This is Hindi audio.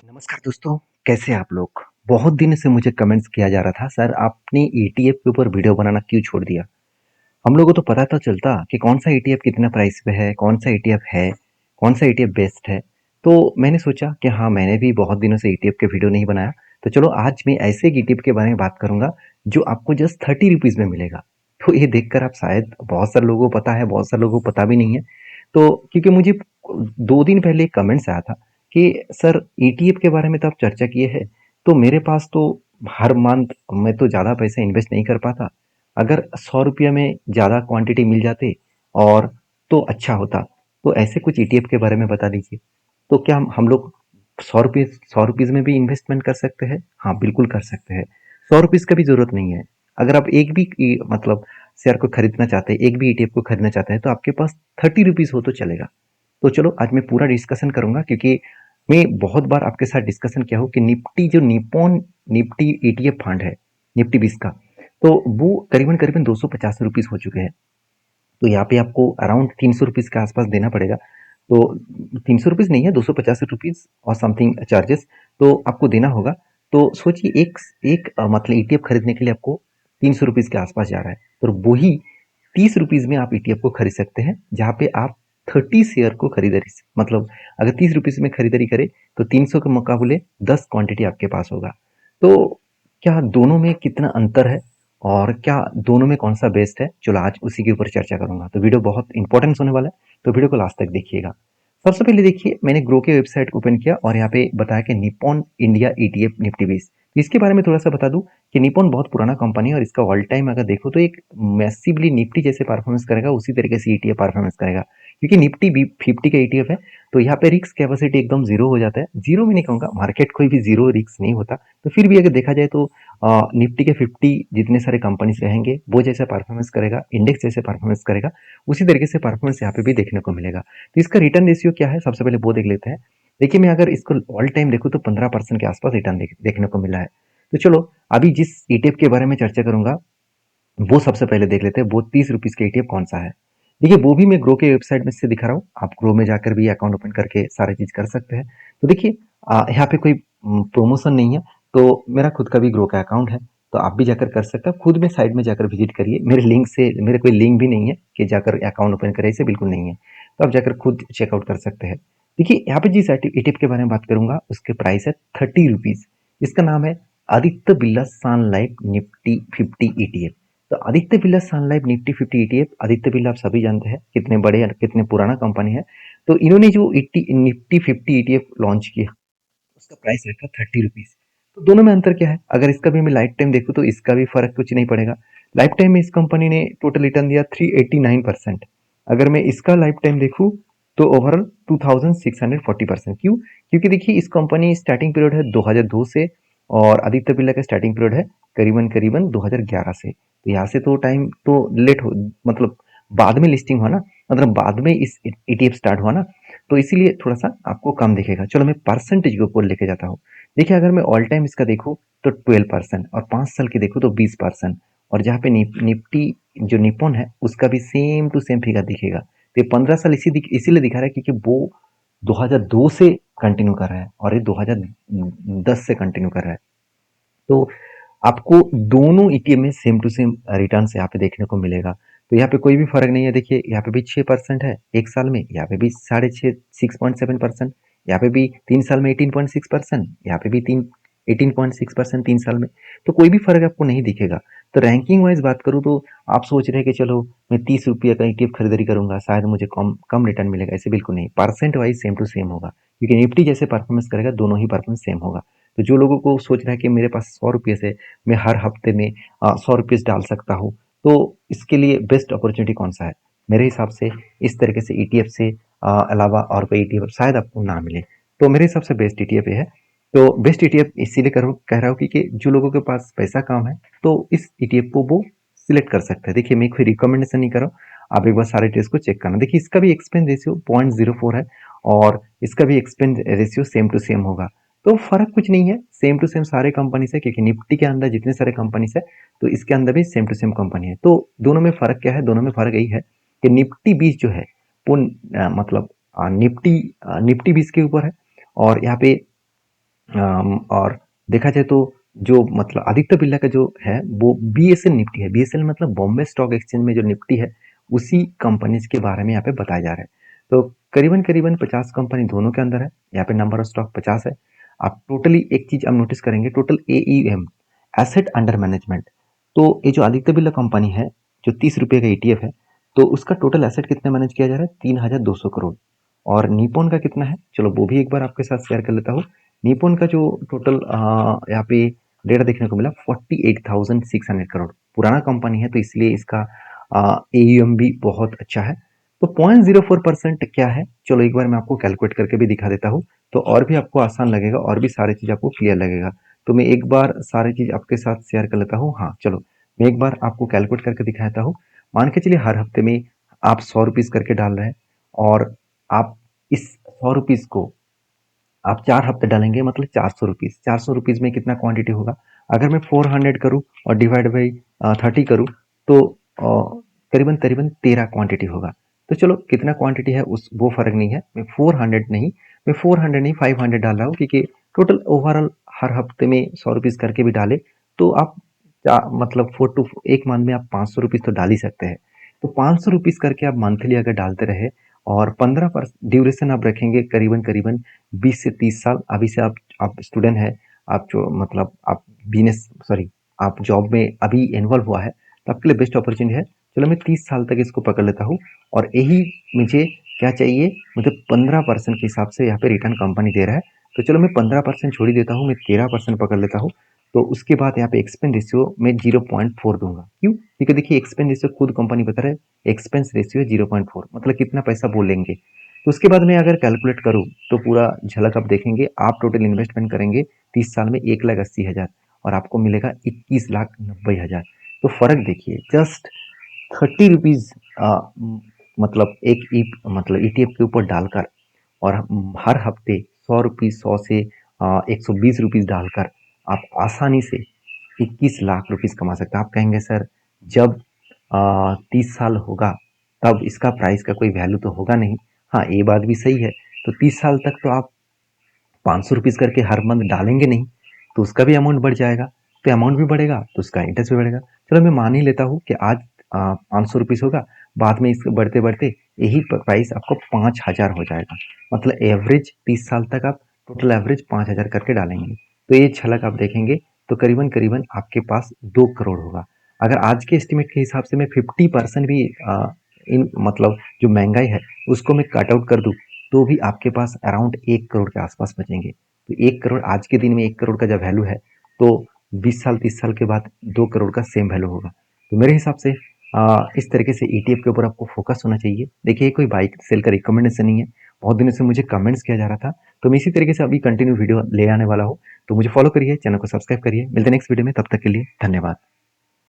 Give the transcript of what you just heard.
नमस्कार दोस्तों, कैसे हैं आप लोग? बहुत दिन से मुझे कमेंट्स किया जा रहा था, सर आपने ईटीएफ के ऊपर वीडियो बनाना क्यों छोड़ दिया? हम लोगों को तो पता तो चलता कि कौन सा ईटीएफ कितना प्राइस पे है, कौन सा ईटीएफ है, कौन सा ईटीएफ बेस्ट है। तो मैंने सोचा कि हाँ, मैंने भी बहुत दिनों से ईटीएफ के वीडियो नहीं बनाया, तो चलो आज मैं ऐसे एक ईटीएफ के बारे में बात करूंगा जो आपको जस्ट 30 रुपीज में मिलेगा। तो ये देखकर आप शायद बहुत सारे लोगों को पता है, बहुत सारे लोगों को पता भी नहीं है। तो क्योंकि मुझे 2 दिन पहले कमेंट्स आया था कि सर ईटीएफ के बारे में तो आप चर्चा किए हैं, तो मेरे पास तो हर मंथ मैं तो ज़्यादा पैसे इन्वेस्ट नहीं कर पाता। अगर 100 रुपये में ज़्यादा क्वांटिटी मिल जाते और तो अच्छा होता। तो ऐसे कुछ ईटीएफ के बारे में बता दीजिए। तो क्या हम लोग 100 रुपीज़ में भी इन्वेस्टमेंट कर सकते हैं? हाँ, बिल्कुल कर सकते हैं। 100 रुपीज़ का भी ज़रूरत नहीं है। अगर आप एक भी मतलब शेयर को खरीदना चाहते हैं, एक भी ईटीएफ को खरीदना चाहते हैं, तो आपके पास 30 रुपीज़ हो तो चलेगा। तो चलो आज मैं पूरा डिस्कशन करूंगा, क्योंकि मैं बहुत बार आपके साथ डिस्कशन किया हूँ कि निफ्टी जो निप्पॉन निफ्टी ईटीएफ फंड है, निफ्टी 20 का, तो वो करीबन करीबन 250 रुपीज़ हो चुके हैं। तो यहाँ पे आपको अराउंड 300 रुपीज़ के आसपास देना पड़ेगा। तो 300 रुपीज़ नहीं है, 250 रुपीज़ और समथिंग चार्जेस तो आपको देना होगा। तो सोचिए एक एक मतलब ईटीएफ खरीदने के लिए आपको 300 रुपीज़ के आसपास जा रहा है। तो वही 30 रुपीज़ में आप ईटीएफ को खरीद सकते हैं, जहाँ पे आप 30 शेयर को खरीदारी मतलब अगर 30 रुपीज़ में खरीदारी करें तो 300 के मुकाबले 10 क्वांटिटी आपके पास होगा। तो क्या दोनों में कितना अंतर है और क्या दोनों में कौन सा बेस्ट है, चलो आज उसी के ऊपर चर्चा करूंगा। तो वीडियो बहुत इंपॉर्टेंट होने वाला है, तो वीडियो को लास्ट तक देखिएगा। सबसे पहले देखिए, मैंने ग्रो के वेबसाइट ओपन किया और यहाँ पे बताया कि निप्पॉन इंडिया ईटीएफ निफ्टी 20। इसके बारे में थोड़ा सा बता दूं कि निप्पॉन बहुत पुराना कंपनी है और इसका ऑल टाइम अगर देखो तो एक मैसिवली निफ्टी जैसे परफॉर्मेंस करेगा, उसी तरीके से ईटीएफ परफॉर्मेंस करेगा। क्योंकि निफ्टी 50 का ईटीएफ है, तो यहाँ पे रिस्क कैपेसिटी एकदम जीरो हो जाता है। जीरो में नहीं कहूंगा, मार्केट कोई भी जीरो रिस्क नहीं होता, तो फिर भी अगर देखा जाए तो निफ्टी के 50 जितने सारे कंपनीज रहेंगे वो जैसे परफॉर्मेंस करेगा, इंडेक्स जैसे परफॉर्मेंस करेगा, उसी तरीके से परफॉर्मेंस यहाँ पे भी देखने को मिलेगा। तो इसका रिटर्न रेशियो क्या है, सबसे पहले वो देख लेते हैं। देखिए, मैं अगर इसको ऑल टाइम देखूँ तो 15% के आसपास रिटर्न देखने को मिला है। तो चलो अभी जिस ईटीएफ के बारे में चर्चा करूंगा वो सबसे पहले देख लेते हैं, वो 30 रुपीज के ईटीएफ कौन सा है। देखिए, वो भी मैं ग्रो के वेबसाइट में से दिखा रहा हूँ, आप ग्रो में जाकर भी अकाउंट ओपन करके सारी चीज कर सकते हैं। तो देखिए, यहाँ पे कोई प्रमोशन नहीं है, तो मेरा खुद का भी ग्रो का अकाउंट है, तो आप भी जाकर कर सकते हैं। खुद में साइड में जाकर विजिट करिए, मेरे लिंक से, मेरे कोई लिंक भी नहीं है कि जाकर अकाउंट ओपन करें, इसे बिल्कुल नहीं है। तो आप जाकर खुद चेकआउट कर सकते हैं। देखिए, यहाँ पे जिस ईटीएफ के बारे में बात करूंगा उसके प्राइस है 30 रुपीज। इसका नाम है Aditya Birla Sun Life Nifty 50 ETF. तो Aditya Birla Sun Life Nifty 50 ETF, Aditya Birla आप सभी जानते हैं कितने बड़े और कितने पुराना कंपनी है। तो इन्होंने जो निफ्टी 50 ईटीएफ लॉन्च किया उसका प्राइस रखा 30 रुपीज। तो दोनों में अंतर क्या है, अगर इसका भी मैं लाइफ टाइम देखूँ तो इसका भी फर्क कुछ नहीं पड़ेगा। लाइफ टाइम में इस कंपनी ने टोटल रिटर्न दिया 389%। अगर मैं इसका लाइफ टाइम देखूँ तो ओवरऑल 2640%। क्यों? क्योंकि देखिए, इस कंपनी स्टार्टिंग पीरियड है 2002 से और आदित्य बिरला का स्टार्टिंग पीरियड है करीबन करीबन 2011 से। तो यहाँ से तो टाइम तो लेट हो, मतलब बाद में लिस्टिंग हुआ ना, मतलब बाद में इस ईटीएफ स्टार्ट हुआ ना, तो इसीलिए थोड़ा सा आपको कम दिखेगा। चलो मैं परसेंटेज के ऊपर लेके जाता हूँ। देखिए, अगर मैं ऑल टाइम इसका देखूँ तो 12% और 5 साल की देखूँ तो 20%। और जहाँ पे निफ्टी जो निप्पॉन है उसका भी सेम टू सेम फिगर दिखेगा। तो ये 15 साल इसीलिए दिखा रहा है क्योंकि वो 2002 से कंटिन्यू कर रहा है और ये 2010 से कंटिन्यू कर रहा है। तो आपको दोनों ईटीएफ में सेम टू सेम रिटर्न यहाँ पे देखने को मिलेगा। तो यहाँ पे कोई भी फर्क नहीं है। देखिए, यहाँ पे भी 6% है एक साल में, यहाँ पे भी 6.7%, यहाँ पे भी 3 साल में 18.6%, यहाँ पे भी 18.6% 3 साल में। तो कोई भी फर्क आपको नहीं दिखेगा। तो रैंकिंग वाइज बात करूँ तो आप सोच रहे हैं कि चलो मैं 30 रुपये का ईटीएफ खरीदारी करूंगा, शायद मुझे कम कम रिटर्न मिलेगा। ऐसे बिल्कुल नहीं, percent wise same to same होगा, क्योंकि निफ्टी जैसे परफॉर्मेंस करेगा दोनों ही परफॉर्मेंस सेम होगा। तो जो लोगों को सोच रहा है कि मेरे पास 100 रुपये से मैं हर हफ्ते में 100 रुपये डाल सकता हूँ, तो इसके लिए बेस्ट अपॉर्चुनिटी कौन सा है? मेरे हिसाब से इस तरीके से ईटीएफ से अलावा और कोई ईटीएफ शायद आपको ना मिले। तो मेरे हिसाब से बेस्ट ईटीएफ ये है। तो बेस्ट ईटीएफ इसीलिए कह रहा हूँ क्योंकि जो लोगों के पास पैसा कम है तो इस ईटीएफ को वो सिलेक्ट कर सकते हैं। देखिए, मैं कोई रिकमेंडेशन नहीं कर रहा हूँ, आप एक बार सारे टेस्ट को चेक करना। देखिए, इसका भी एक्सपेंस रेशियो 0.04 है और इसका भी expense ratio same to same होगा। तो फर्क कुछ नहीं है, सेम टू सेम सारे कंपनी से, क्योंकि निफ्टी के अंदर जितने सारे कंपनी है तो इसके अंदर भी सेम टू सेम कंपनी है। तो दोनों में फर्क क्या है? दोनों में फर्क यही है कि निफ्टी 20 जो है वो मतलब निफ्टी निफ्टी 20 के ऊपर है और यहाँ पे और देखा जाए तो जो मतलब आदित्य बिरला का जो है वो बीएसएल निफ्टी है। बीएसएल मतलब बॉम्बे स्टॉक एक्सचेंज में जो निफ्टी है उसी कंपनीज के बारे में यहाँ पे बताया जा रहा है। तो करीबन करीबन 50 कंपनी दोनों के अंदर है। यहाँ पे नंबर ऑफ स्टॉक 50 है। आप टोटली एक चीज आप नोटिस करेंगे, total AEM, asset under management. तो ये जो आदित्य बिरला कंपनी है, जो 30 रुपये का ईटीएफ है, तो उसका टोटल एसेट कितना मैनेज किया जा रहा है? 3200 करोड़। और निपॉन का कितना है, चलो वो भी एक बार आपके साथ शेयर कर लेता हूँ। निपॉन का जो टोटल यहाँ पे डेटा देखने को मिला 48,600 करोड़। पुराना कंपनी है तो इसलिए इसका एयूएम भी बहुत अच्छा है। तो 0.04% क्या है, चलो एक बार मैं आपको कैलकुलेट करके भी दिखा देता हूँ, तो और भी आपको आसान लगेगा और भी सारी चीज आपको क्लियर लगेगा। तो मैं एक बार सारी चीज आपके साथ शेयर कर लेता हूँ। हाँ चलो, मैं एक बार आपको कैलकुलेट करके दिखाता हूँ। मान के चलिए हर हफ्ते में आप 100 रुपीज करके डाल रहे हैं, और आप इस 100 रुपीज को आप 4 हफ्ते डालेंगे, मतलब 400 रुपीज। 400 रुपीज में कितना क्वांटिटी होगा? अगर मैं 400 करूँ और डिवाइड बाई 30 करूँ, तो करीबन करीबन 13 क्वांटिटी होगा। तो चलो कितना क्वांटिटी है उस वो फर्क नहीं है, मैं 400 नहीं, 500 डाल रहा हूँ, क्योंकि टोटल ओवरऑल हर हफ्ते में 100 रुपीज करके भी डाले तो आप मतलब 1 मंथ में आप 500 रुपीज तो डाल ही सकते हैं। तो 500 रुपीज करके आप मंथली अगर डालते रहे, और 15% ड्यूरेशन आप रखेंगे, करीबन करीबन 20 से 30 साल। अभी से आप स्टूडेंट है, आप जो मतलब आप बिजनेस सॉरी आप जॉब में अभी इन्वॉल्व हुआ है, तो आपके लिए बेस्ट अपॉर्चुनिटी है। चलो मैं 30 साल तक इसको पकड़ लेता हूँ, और यही मुझे क्या चाहिए, मुझे 15% के हिसाब से यहाँ पे रिटर्न कंपनी दे रहा है। तो चलो मैं 15% छोड़ ही देता हूँ, मैं 13% पकड़ लेता हूँ। तो उसके बाद यहाँ पे एक्सपेंस रेशियो में 0.4 दूंगा। क्यों? क्योंकि देखिए एक्सपेंस रेशियो खुद कंपनी बता रहा है, एक्सपेंस रेशियो 0.4 मतलब कितना पैसा बोलेंगे। तो उसके बाद मैं अगर कैलकुलेट करूँ तो पूरा झलक आप देखेंगे। आप टोटल इन्वेस्टमेंट करेंगे 30 साल में 1,80,000, और आपको मिलेगा 21,90,000। तो फर्क देखिए, जस्ट 30 रुपीज मतलब मतलब ईटीएफ के ऊपर डालकर, और हर हफ्ते 100 रुपीज, 100 से 120 रुपीज डालकर आप आसानी से 21 लाख रुपीज कमा सकते हैं। आप कहेंगे सर जब 30 साल होगा तब इसका प्राइस का कोई वैल्यू तो होगा नहीं। हाँ ये बात भी सही है। तो 30 साल तक तो आप 500 रुपीज करके हर मंथ डालेंगे नहीं, तो उसका भी अमाउंट बढ़ जाएगा। तो अमाउंट भी बढ़ेगा तो उसका इंटरेस्ट भी बढ़ेगा। चलो मैं मान ही लेता हूँ कि आज 500 रुपीज होगा, बाद में इसको बढ़ते बढ़ते यही प्राइस आपको 5,000 हो जाएगा। मतलब एवरेज 30 साल तक आप टोटल एवरेज 5,000 करके डालेंगे, तो ये झलक आप देखेंगे तो करीबन करीबन आपके पास 2 करोड़ होगा। अगर आज के एस्टिमेट के हिसाब से मैं 50% भी इन मतलब जो महंगाई है उसको मैं कट आउट कर दूं, तो भी आपके पास अराउंड 1 करोड़ के आसपास बचेंगे। तो 1 करोड़ आज के दिन में, 1 करोड़ का जब वैल्यू है, तो 20 साल 30 साल के बाद 2 करोड़ का सेम वैल्यू होगा। तो मेरे हिसाब से इस तरीके से ईटीएफ के ऊपर आपको फोकस होना चाहिए। देखिए कोई बाइक सेल का रिकमेंडेशन नहीं है, बहुत दिनों से मुझे कमेंट्स किया जा रहा था, तो मैं इसी तरीके से अभी कंटिन्यू वीडियो ले आने वाला हूँ। तो मुझे फॉलो करिए, चैनल को सब्सक्राइब करिए। मिलते हैं नेक्स्ट वीडियो में, तब तक के लिए धन्यवाद।